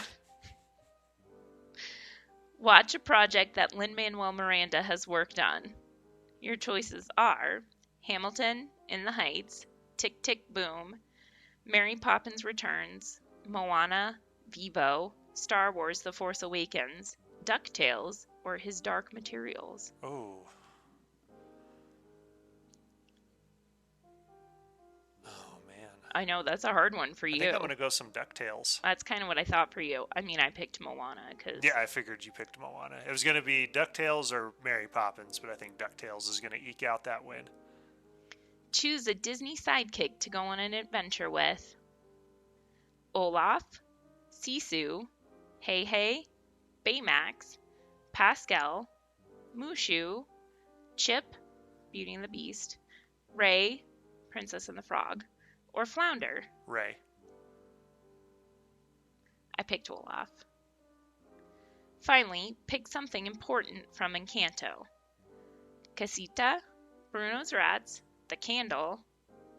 Watch a project that Lin-Manuel Miranda has worked on. Your choices are Hamilton, In the Heights, Tick Tick Boom, Mary Poppins Returns, Moana, Vivo, Star Wars The Force Awakens, DuckTales, or His Dark Materials. Oh. Oh, man. I know, that's a hard one for you. I think I'm going to go some DuckTales. That's kind of what I thought for you. I mean, I picked Moana because... Yeah, I figured you picked Moana. It was going to be DuckTales or Mary Poppins, but I think DuckTales is going to eke out that win. Choose a Disney sidekick to go on an adventure with. Olaf, Sisu, Hey Hey, Baymax, Pascal, Mushu, Chip, Beauty and the Beast, Ray, Princess and the Frog, or Flounder. Ray. I picked Olaf. Finally, pick something important from Encanto. Casita, Bruno's Rats, The Candle,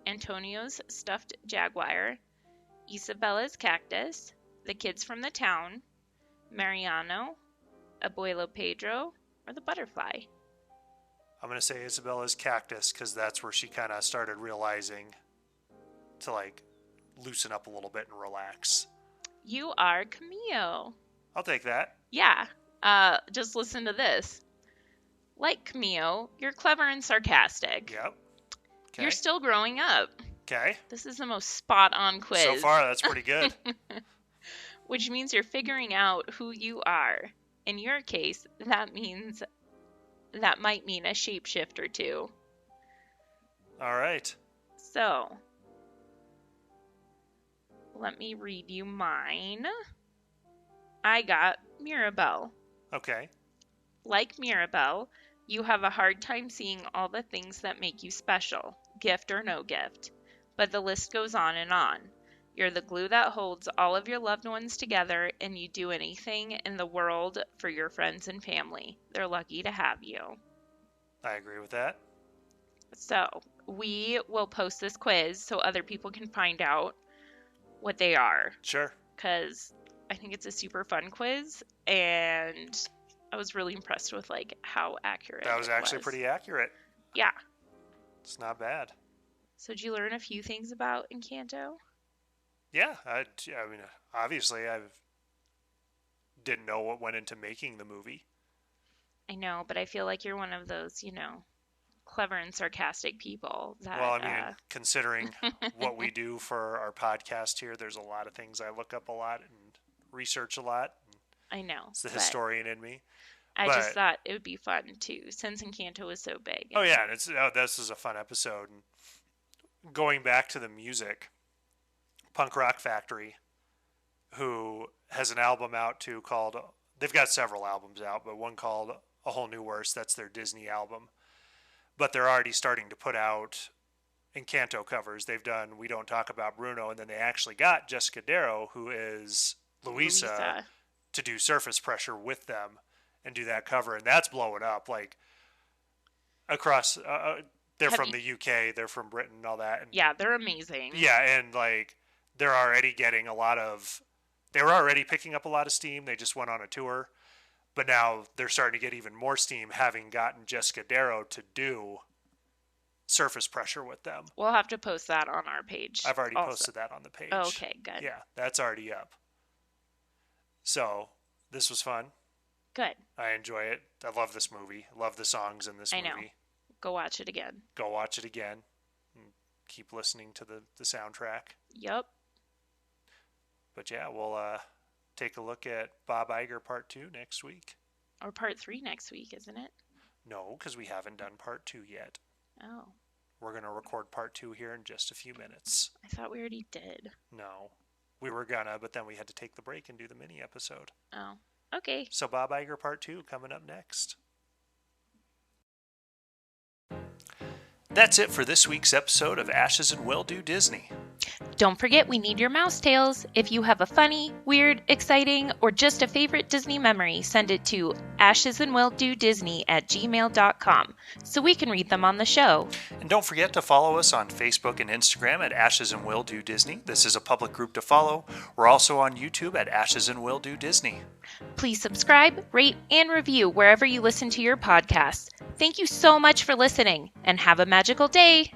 Antonio's Stuffed Jaguar, Isabella's Cactus, The Kids from the Town, Mariano, Abuelo Pedro, or the butterfly? I'm going to say Isabella's cactus because that's where she kind of started realizing to like loosen up a little bit and relax. You are Camille. I'll take that. Yeah. Just listen to this. Like Camille, you're clever and sarcastic. Yep. Okay. You're still growing up. Okay. This is the most spot-on quiz. So far, that's pretty good. Which means you're figuring out who you are. In your case, that might mean a shapeshift or two. All right. So, let me read you mine. I got Mirabelle. Okay. Like Mirabelle, you have a hard time seeing all the things that make you special, gift or no gift. But the list goes on and on. You're the glue that holds all of your loved ones together, and you do anything in the world for your friends and family. They're lucky to have you. I agree with that. So, we will post this quiz so other people can find out what they are. Sure. Because I think it's a super fun quiz, and I was really impressed with like how accurate That was actually pretty accurate. Yeah. It's not bad. So did you learn a few things about Encanto? Yeah, I mean, obviously, I didn't know what went into making the movie. I know, but I feel like you're one of those, clever and sarcastic people. Well, I mean, considering what we do for our podcast here, there's a lot of things I look up a lot and research a lot. I know. It's the historian in me. I just thought it would be fun, too, since Encanto was so big. Oh, yeah, this is a fun episode. And going back to the music, Punk Rock Factory, who has an album out too called, they've got several albums out, but one called A Whole New Worse, that's their Disney album. But they're already starting to put out Encanto covers. They've done We Don't Talk About Bruno, and then they actually got Jessica Darrow, who is Louisa, to do Surface Pressure with them and do that cover, and that's blowing up, like, across, they're from the UK, they're from Britain and all that. And, yeah, they're amazing. Yeah, and, like, they're already getting they were already picking up a lot of steam. They just went on a tour. But now they're starting to get even more steam, having gotten Jessica Darrow to do Surface Pressure with them. We'll have to post that on our page. I've already posted that on the page. Oh, okay, good. Yeah, that's already up. So, this was fun. Good. I enjoy it. I love this movie. I love the songs in this movie. I know. Go watch it again. Go watch it again. And keep listening to the soundtrack. Yep. But yeah, we'll take a look at Bob Iger Part 2 next week. Or Part 3 next week, isn't it? No, because we haven't done Part 2 yet. Oh. We're going to record Part 2 here in just a few minutes. I thought we already did. No. We were gonna, but then we had to take the break and do the mini episode. Oh. Okay. So Bob Iger Part 2 coming up next. That's it for this week's episode of Ashes and Will Do Disney. Don't forget we need your mouse tales. If you have a funny, weird, exciting, or just a favorite Disney memory, send it to ashesandwilldodisney@gmail.com so we can read them on the show. And don't forget to follow us on Facebook and Instagram at Ashes and Will Do Disney. This is a public group to follow. We're also on YouTube at Ashes and Will Do Disney. Please subscribe, rate, and review wherever you listen to your podcasts. Thank you so much for listening, and have a magical day.